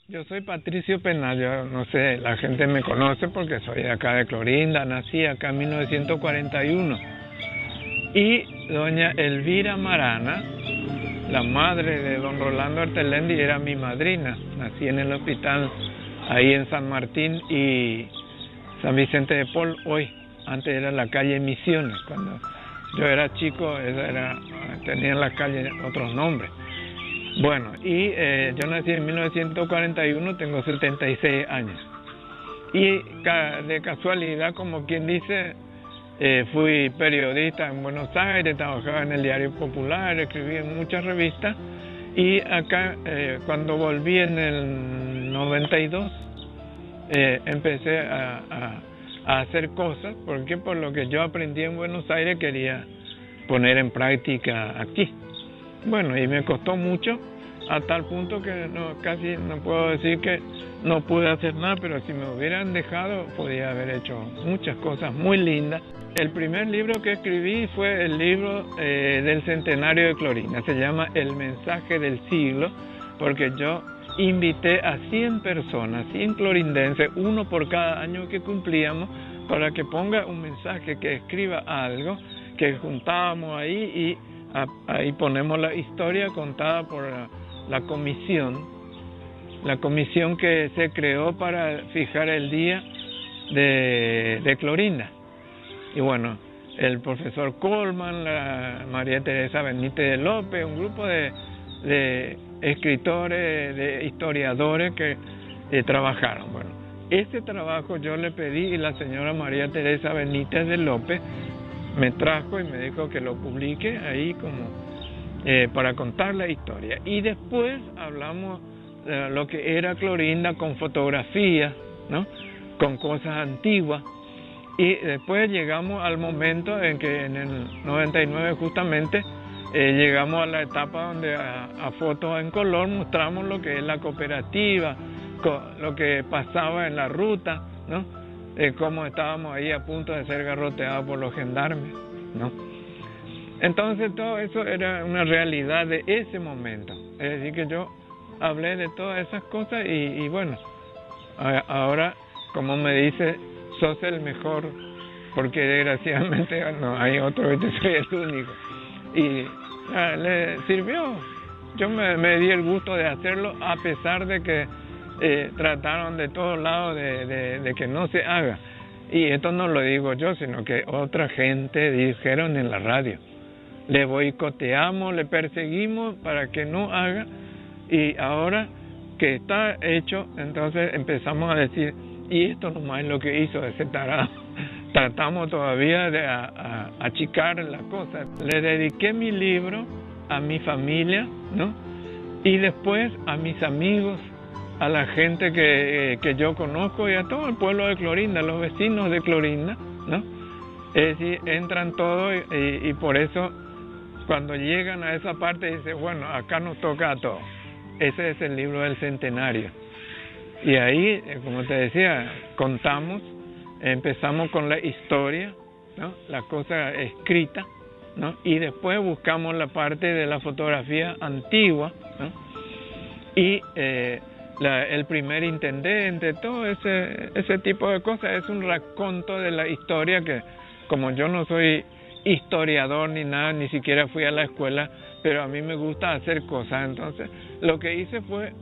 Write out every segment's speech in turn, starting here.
Yo soy Patricio Penal, yo no sé, la gente me conoce porque soy de acá de Clorinda, nací acá en 1941. Y doña Elvira Marana, la madre de don Rolando Artelendi, era mi madrina. Nací en el hospital ahí en San Martín y San Vicente de Paul, hoy. Antes era la calle Misiones, cuando yo era chico tenía en la calle otros nombres. Bueno, y yo nací en 1941, tengo 76 años. Y de casualidad, como quien dice, fui periodista en Buenos Aires, trabajaba en el Diario Popular, escribí en muchas revistas. Y acá, cuando volví en el 92, empecé a hacer cosas, porque por lo que yo aprendí en Buenos Aires quería poner en práctica aquí. Bueno, y me costó mucho, a tal punto que casi no puedo decir que no pude hacer nada, pero si me hubieran dejado, podía haber hecho muchas cosas muy lindas. El primer libro que escribí fue el libro del centenario de Clorinda, se llama El mensaje del siglo, porque yo invité a 100 personas, 100 clorindenses, uno por cada año que cumplíamos, para que ponga un mensaje, que escriba algo, que juntábamos ahí y ahí ponemos la historia contada por la comisión que se creó para fijar el día de Clorinda. Y bueno, el profesor Colman, la María Teresa Benítez de López, un grupo de escritores, de historiadores que trabajaron. Bueno, este trabajo yo le pedí y la señora María Teresa Benítez de López me trajo y me dijo que lo publique ahí como para contar la historia. Y después hablamos de lo que era Clorinda con fotografías, ¿no? Con cosas antiguas. Y después llegamos al momento en que en el 99 justamente llegamos a la etapa donde a fotos en color mostramos lo que es la cooperativa, lo que pasaba en la ruta, ¿no? Cómo estábamos ahí a punto de ser garroteados por los gendarmes, ¿no? Entonces todo eso era una realidad de ese momento. Es decir, que yo hablé de todas esas cosas y bueno, ahora, como me dice, sos el mejor, porque desgraciadamente no hay otro, este soy el único. Y le sirvió. Yo me di el gusto de hacerlo, a pesar de que trataron de todos lados de que no se haga. Y esto no lo digo yo, sino que otra gente dijeron en la radio. Le boicoteamos, le perseguimos para que no haga, y ahora que está hecho, entonces empezamos a decir, y esto nomás es lo que hizo ese tarado. Tratamos todavía de achicar las cosas. Le dediqué mi libro a mi familia, ¿no? Y después a mis amigos, a la gente que yo conozco y a todo el pueblo de Clorinda, los vecinos de Clorinda, ¿no? Es decir, entran todos y por eso cuando llegan a esa parte dicen, bueno, acá nos toca a todos. Ese es el libro del centenario. Y ahí, como te decía, contamos, empezamos con la historia, ¿no? La cosa escrita, ¿no? Y después buscamos la parte de la fotografía antigua, ¿no? Y el primer intendente, todo ese tipo de cosas. Es un raconto de la historia que, como yo no soy historiador ni nada, ni siquiera fui a la escuela, pero a mí me gusta hacer cosas. Entonces, lo que hice fue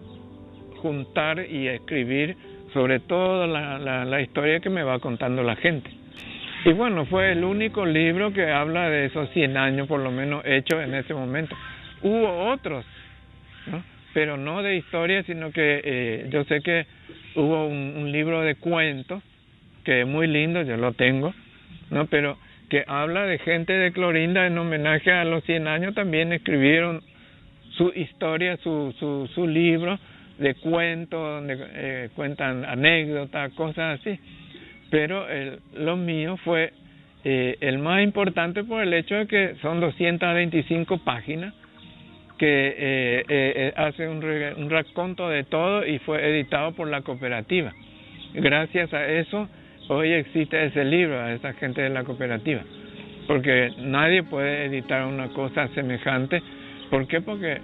juntar y escribir sobre todo la historia que me va contando la gente. Y bueno, fue el único libro que habla de esos 100 años, por lo menos, hechos en ese momento. Hubo otros, ¿no? Pero no de historia, sino que yo sé que hubo un libro de cuentos, que es muy lindo, yo lo tengo, ¿no? Pero que habla de gente de Clorinda en homenaje a los 100 años, también escribieron su historia, su libro de cuentos, donde cuentan anécdotas, cosas así. Pero lo mío fue el más importante por el hecho de que son 225 páginas, que hace un raconto de todo y fue editado por la cooperativa. Gracias a eso, hoy existe ese libro, a esa gente de la cooperativa, porque nadie puede editar una cosa semejante. ¿Por qué? Porque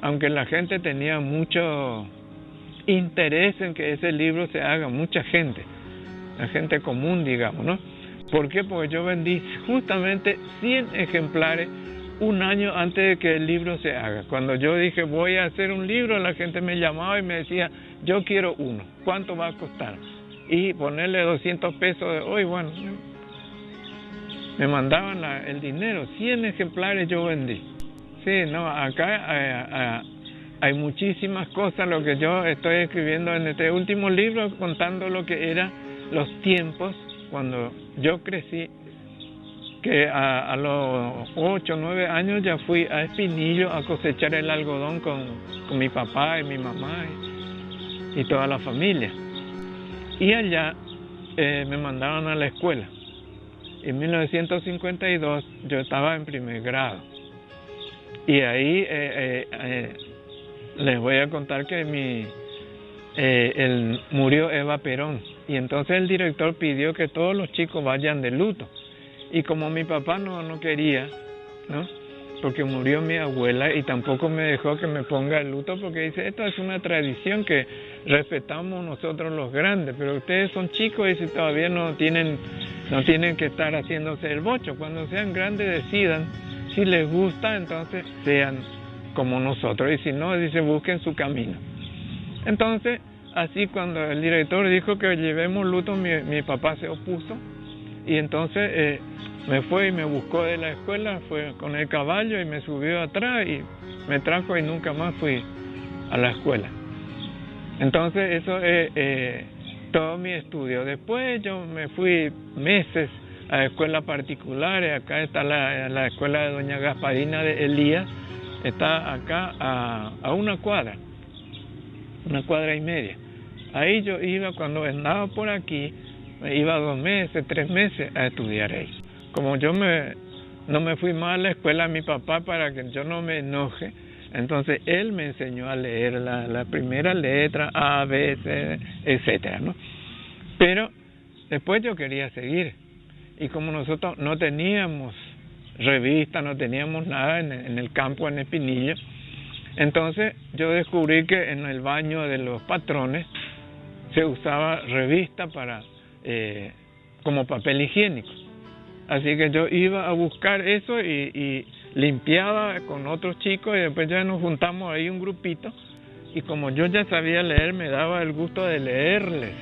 aunque la gente tenía mucho interés en que ese libro se haga, mucha gente, la gente común, digamos, ¿no? ¿Por qué? Porque yo vendí justamente 100 ejemplares un año antes de que el libro se haga. Cuando yo dije voy a hacer un libro, la gente me llamaba y me decía, yo quiero uno, ¿cuánto va a costar? Y ponerle 200 pesos de hoy, bueno, me mandaban el dinero, 100 ejemplares yo vendí. Sí, no, acá hay muchísimas cosas, lo que yo estoy escribiendo en este último libro, contando lo que eran los tiempos cuando yo crecí, que a los 8 o 9 años ya fui a Espinillo a cosechar el algodón con mi papá y mi mamá y toda la familia. Y allá me mandaron a la escuela. En 1952 yo estaba en primer grado. Y ahí les voy a contar que murió Eva Perón. Y entonces el director pidió que todos los chicos vayan de luto. Y como mi papá no quería, ¿no? Porque murió mi abuela y tampoco me dejó que me ponga el luto porque dice, esto es una tradición que respetamos nosotros los grandes, pero ustedes son chicos y si todavía no tienen que estar haciéndose el bocho. Cuando sean grandes decidan, si les gusta, entonces sean como nosotros, y si no, dice, busquen su camino. Entonces, así cuando el director dijo que llevemos luto, mi papá se opuso, y entonces me fue y me buscó de la escuela, fue con el caballo y me subió atrás y me trajo y nunca más fui a la escuela. Entonces eso es todo mi estudio. Después yo me fui meses a escuelas particulares. Acá está la escuela de doña Gasparina de Elías, está acá a una cuadra y media. Ahí yo iba, cuando andaba por aquí, me iba 2 meses, 3 meses a estudiar ahí. Como yo no me fui más a la escuela de mi papá para que yo no me enoje, entonces él me enseñó a leer la primera letra, A, B, C, etcétera, ¿no? Pero después yo quería seguir, y como nosotros no teníamos revista, no teníamos nada en el campo en Espinillo, entonces yo descubrí que en el baño de los patrones se usaba revista como papel higiénico. Así que yo iba a buscar eso y limpiaba con otros chicos, y después ya nos juntamos ahí un grupito, y como yo ya sabía leer, me daba el gusto de leerles,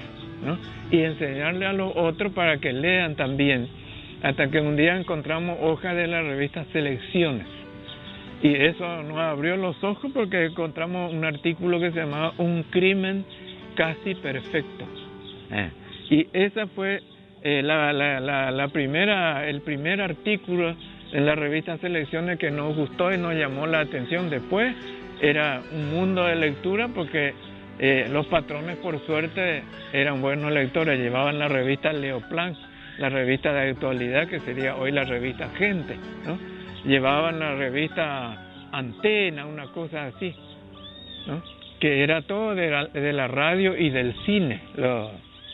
¿no? Y enseñarle a los otros para que lean también, hasta que un día encontramos hojas de la revista Selecciones, y eso nos abrió los ojos porque encontramos un artículo que se llamaba Un crimen casi perfecto. Y esa fue el primer artículo en la revista Selecciones que nos gustó y nos llamó la atención. Después era un mundo de lectura porque los patrones, por suerte, eran buenos lectores. Llevaban la revista Leoplan, la revista de actualidad, que sería hoy la revista Gente, ¿no? Llevaban la revista Antena, una cosa así, ¿no? Que era todo de la radio y del cine,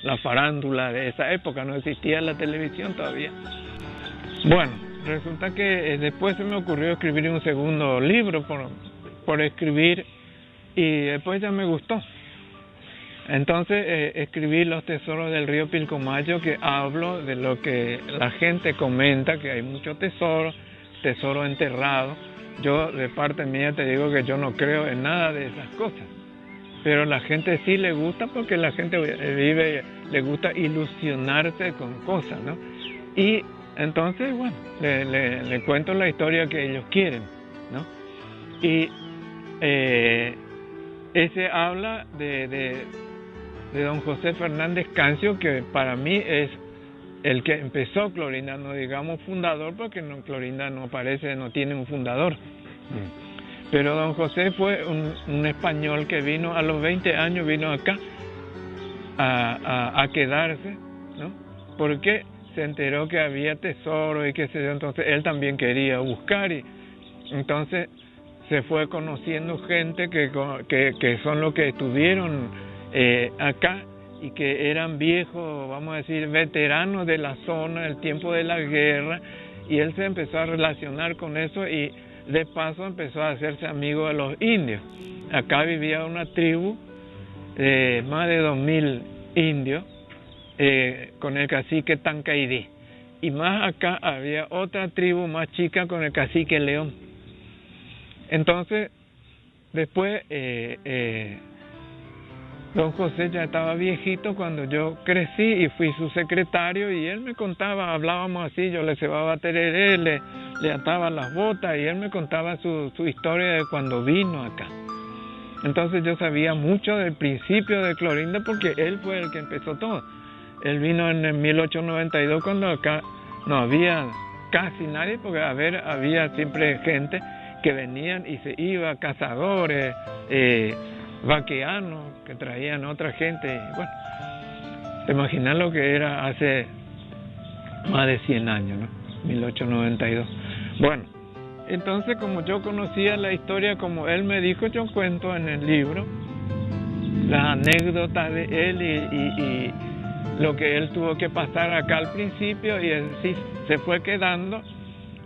la farándula de esa época, no existía la televisión todavía. Bueno, resulta que después se me ocurrió escribir un segundo libro por escribir, y después ya me gustó. Entonces escribí Los tesoros del río Pilcomayo, que hablo de lo que la gente comenta, que hay muchos tesoros enterrados. Yo de parte mía te digo que yo no creo en nada de esas cosas, pero la gente sí le gusta, porque la gente le gusta ilusionarse con cosas, ¿no? Y entonces, bueno, le cuento la historia que ellos quieren, ¿no? Y ese habla de don José Fernández Cancio, que para mí es el que empezó Clorinda, no digamos fundador, porque Clorinda no tiene un fundador. Pero don José fue un español que vino a los 20 años, vino acá a quedarse, ¿no? Porque se enteró que había tesoro y qué sé yo, entonces él también quería buscar, y entonces se fue conociendo gente que son los que estuvieron acá y que eran viejos, vamos a decir, veteranos de la zona, el tiempo de la guerra, y él se empezó a relacionar con eso y de paso empezó a hacerse amigo de los indios. Acá vivía una tribu más de 2000 indios con el cacique Tancaidí. Y más acá había otra tribu más chica con el cacique León. Entonces, después, don José ya estaba viejito cuando yo crecí y fui su secretario, y él me contaba, hablábamos así, yo le cebaba tereré, le ataba las botas, y él me contaba su historia de cuando vino acá. Entonces yo sabía mucho del principio de Clorinda porque él fue el que empezó todo. Él vino en el 1892 cuando acá no había casi nadie, porque había siempre gente que venían y se iba, cazadores, vaqueanos que traían otra gente. Y bueno, te imaginas lo que era hace más de 100 años, ¿no? 1892. Bueno, entonces como yo conocía la historia como él me dijo, yo cuento en el libro las anécdotas de él y lo que él tuvo que pasar acá al principio, y él sí se fue quedando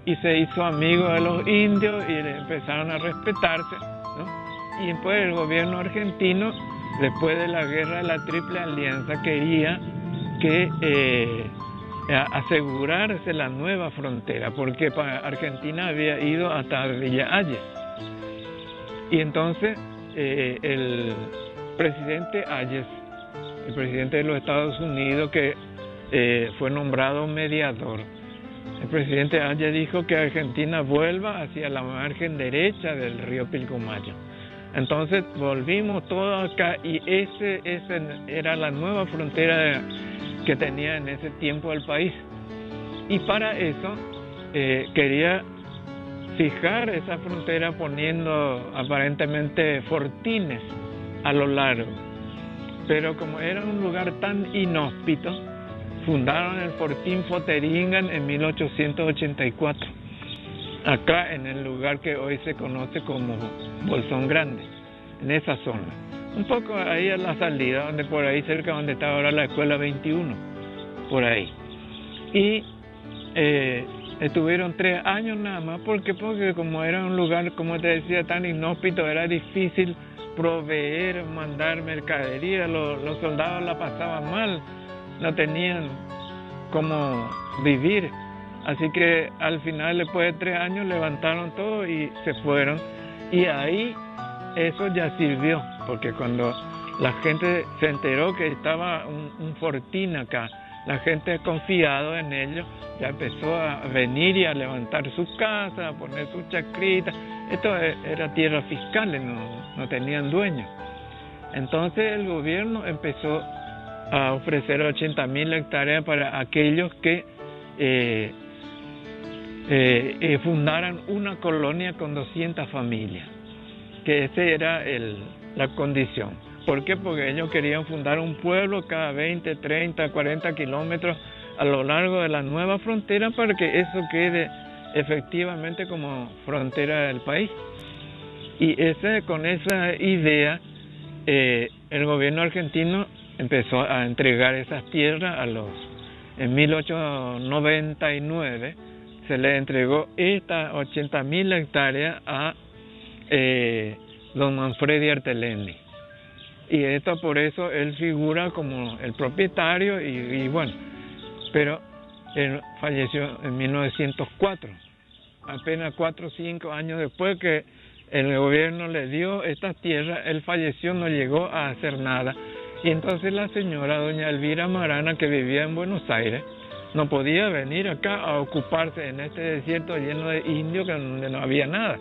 y se hizo amigo de los indios y empezaron a respetarse, ¿no? Y después el gobierno argentino, después de la guerra de la Triple Alianza, quería que asegurarse la nueva frontera, porque para Argentina había ido hasta Villa Ayes. Y entonces el presidente Ayes, el presidente de los Estados Unidos, que fue nombrado mediador, el presidente Ayes dijo que Argentina vuelva hacia la margen derecha del río Pilcomayo. Entonces volvimos todos acá, y ese era la nueva frontera que tenía en ese tiempo el país. Y para eso quería fijar esa frontera poniendo aparentemente fortines a lo largo. Pero como era un lugar tan inhóspito, fundaron el Fortín Foteringan en 1884, acá en el lugar que hoy se conoce como Bolsón Grande, en esa zona. Un poco ahí a la salida, donde por ahí cerca donde está ahora la escuela 21, por ahí. Y estuvieron 3 años nada más, porque como era un lugar, como te decía, tan inhóspito, era difícil proveer, mandar mercadería, los soldados la pasaban mal, no tenían cómo vivir. Así que al final, después de 3 años, levantaron todo y se fueron. Y ahí eso ya sirvió, porque cuando la gente se enteró que estaba un fortín acá, la gente confiado en ellos, ya empezó a venir y a levantar sus casas, a poner sus chacritas. Esto era tierra fiscal, no tenían dueños. Entonces el gobierno empezó a ofrecer 80.000 hectáreas para aquellos que fundaran una colonia con 200 familias, que esa era la condición. ¿Por qué? Porque ellos querían fundar un pueblo cada 20, 30, 40 kilómetros a lo largo de la nueva frontera, para que eso quede efectivamente como frontera del país. Y con esa idea, el gobierno argentino empezó a entregar esas tierras en 1899 se le entregó estas 80.000 hectáreas a don Manfredi Arteleni. Y esto por eso él figura como el propietario y bueno, pero él falleció en 1904, apenas 4 o 5 años después que el gobierno le dio estas tierras, él falleció, no llegó a hacer nada. Y entonces la señora doña Elvira Marana, que vivía en Buenos Aires, no podía venir acá a ocuparse en este desierto lleno de indios donde no había nada.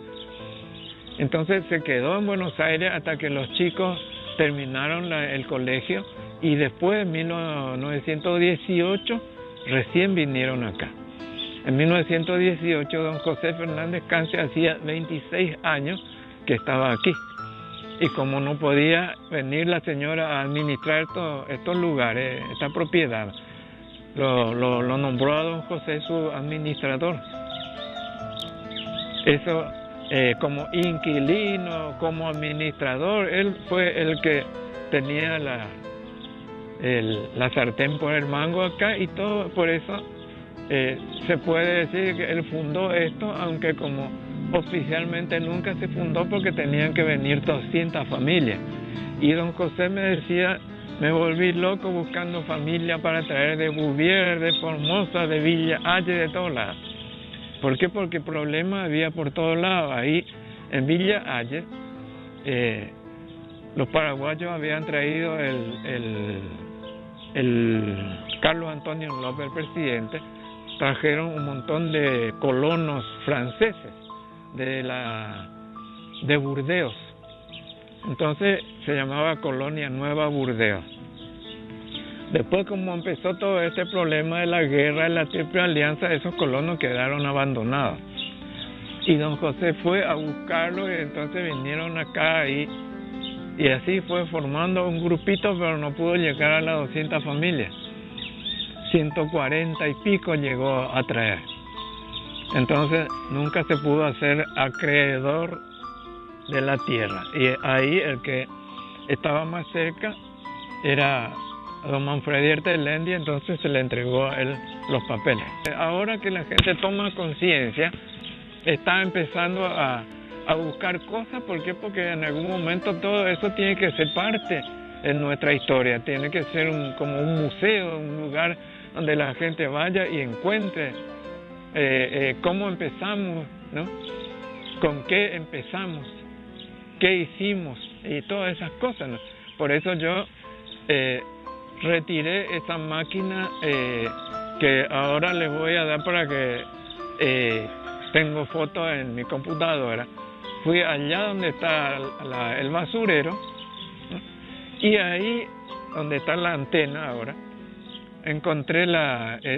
Entonces se quedó en Buenos Aires hasta que los chicos terminaron el colegio, y después en 1918 recién vinieron acá. En 1918 don José Fernández Cance hacía 26 años que estaba aquí, y como no podía venir la señora a administrar estos lugares, esta propiedad, lo nombró a don José su administrador. Eso, como inquilino, como administrador, él fue el que tenía la sartén por el mango acá, y todo. Por eso se puede decir que él fundó esto, aunque como oficialmente nunca se fundó, porque tenían que venir 200 familias. Y don José me decía, me volví loco buscando familia para traer de Bouvier, de Formosa, de Villa Halle, de todos lados. ¿Por qué? Porque problemas había por todos lados. Ahí en Villa Halle, los paraguayos habían traído el Carlos Antonio López, el presidente, trajeron un montón de colonos franceses de Burdeos. Entonces se llamaba Colonia Nueva Burdeos. Después, como empezó todo este problema de la guerra, de la Triple Alianza, esos colonos quedaron abandonados. Y don José fue a buscarlos y entonces vinieron acá ahí. Y así fue formando un grupito, pero no pudo llegar a las 200 familias. 140 y pico llegó a traer. Entonces nunca se pudo hacer acreedor de la tierra. Y ahí el que estaba más cerca era don Manfredi Ertelendi, entonces se le entregó a él los papeles. Ahora que la gente toma conciencia, está empezando a buscar cosas. ¿Por qué? Porque en algún momento todo eso tiene que ser parte de nuestra historia, tiene que ser como un museo, un lugar donde la gente vaya y encuentre cómo empezamos, ¿no? Con qué empezamos, qué hicimos y todas esas cosas, ¿no? Por eso yo retiré esa máquina que ahora les voy a dar para que tengo fotos en mi computadora. Fui allá donde está el basurero, ¿no? Y ahí donde está la antena ahora, encontré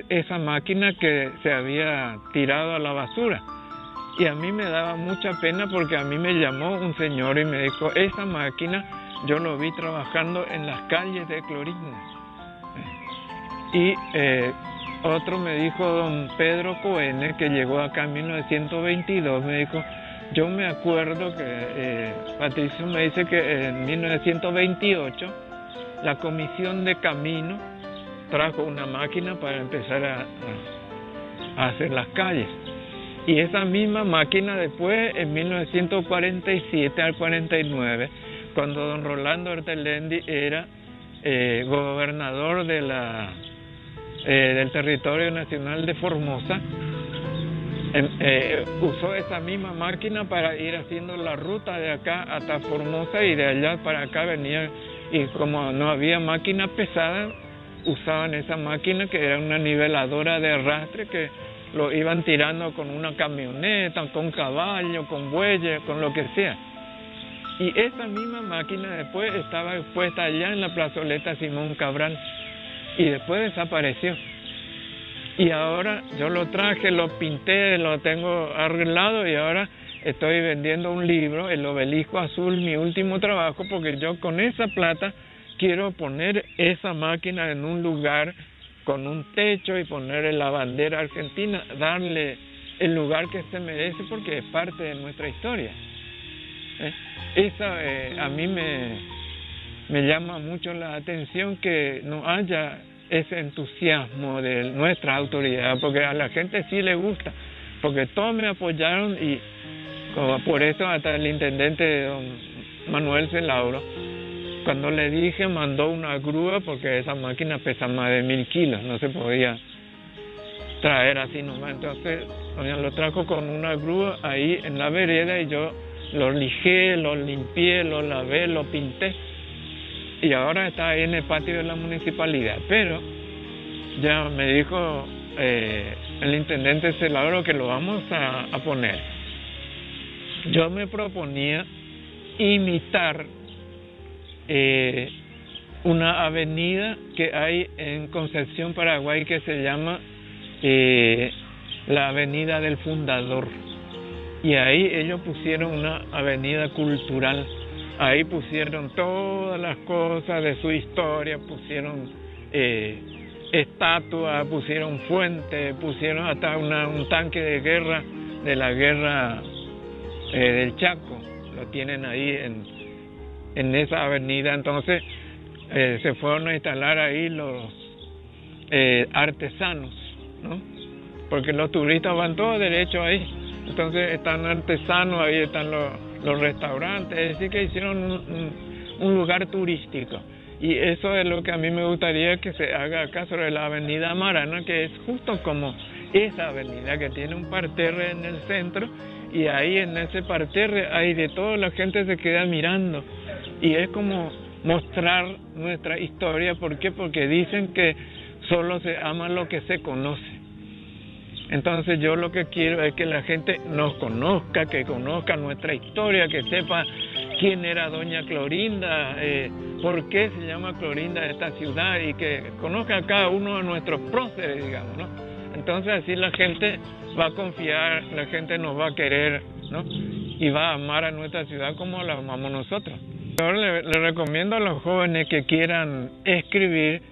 esa máquina que se había tirado a la basura. Y a mí me daba mucha pena porque a mí me llamó un señor y me dijo, esa máquina yo lo vi trabajando en las calles de Clorinda. Y otro me dijo don Pedro Coene, que llegó acá en 1922, me dijo, yo me acuerdo que Patricio me dice que en 1928 la Comisión de Camino trajo una máquina para empezar a hacer las calles. Y esa misma máquina después, en 1947 al 49, cuando don Rolando Ertelendi era gobernador de del territorio nacional de Formosa, usó esa misma máquina para ir haciendo la ruta de acá hasta Formosa, y de allá para acá venían, y como no había máquina pesada, usaban esa máquina que era una niveladora de arrastre que lo iban tirando con una camioneta, con caballo, con bueyes, con lo que sea. Y esa misma máquina después estaba expuesta allá en la plazoleta Simón Cabral y después desapareció. Y ahora yo lo traje, lo pinté, lo tengo arreglado y ahora estoy vendiendo un libro, El Obelisco Azul, mi último trabajo, porque yo con esa plata quiero poner esa máquina en un lugar con un techo y ponerle la bandera argentina, darle el lugar que se merece porque es parte de nuestra historia. A mí me llama mucho la atención que no haya ese entusiasmo de nuestra autoridad, porque a la gente sí le gusta, porque todos me apoyaron y por eso hasta el intendente don Manuel Celauro, cuando le dije, mandó una grúa, porque esa máquina pesa más de 1000 kilos, no se podía traer así nomás. Entonces lo trajo con una grúa ahí en la vereda y yo lo lijé, lo limpié, lo lavé, lo pinté. Y ahora está ahí en el patio de la municipalidad. Pero ya me dijo el intendente Celauro que lo vamos a poner. Yo me proponía imitar una avenida que hay en Concepción, Paraguay, que se llama la Avenida del Fundador. Y ahí ellos pusieron una avenida cultural. Ahí pusieron todas las cosas de su historia, pusieron estatuas, pusieron fuentes, pusieron hasta un tanque de guerra, de la guerra del Chaco. Lo tienen ahí en esa avenida. Entonces se fueron a instalar ahí los artesanos, ¿no? Porque los turistas van todos derechos ahí. Entonces están artesanos, ahí están los restaurantes, es decir que hicieron un lugar turístico. Y eso es lo que a mí me gustaría que se haga acá sobre la avenida Marana, que es justo como esa avenida que tiene un parterre en el centro, y ahí en ese parterre hay de todo, la gente se queda mirando, y es como mostrar nuestra historia. ¿Por qué? Porque dicen que solo se ama lo que se conoce. Entonces yo lo que quiero es que la gente nos conozca, que conozca nuestra historia, que sepa quién era doña Clorinda, por qué se llama Clorinda esta ciudad, y que conozca a cada uno de nuestros próceres, digamos, ¿no? Entonces así la gente va a confiar, la gente nos va a querer, ¿no? Y va a amar a nuestra ciudad como la amamos nosotros. Yo le recomiendo a los jóvenes que quieran escribir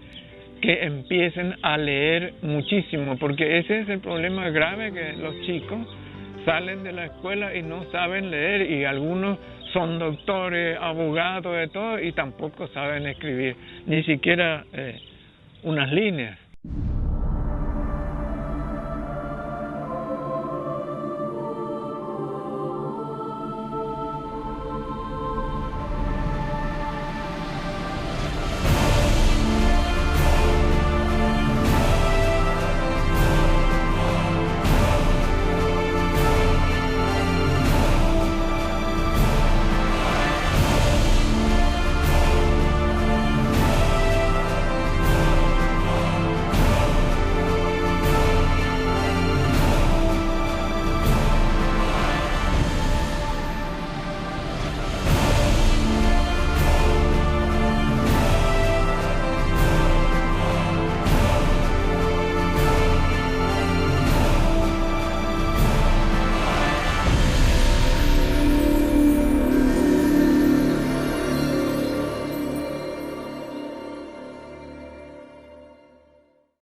que empiecen a leer muchísimo, porque ese es el problema grave, que los chicos salen de la escuela y no saben leer, y algunos son doctores, abogados, de todo, y tampoco saben escribir, ni siquiera unas líneas.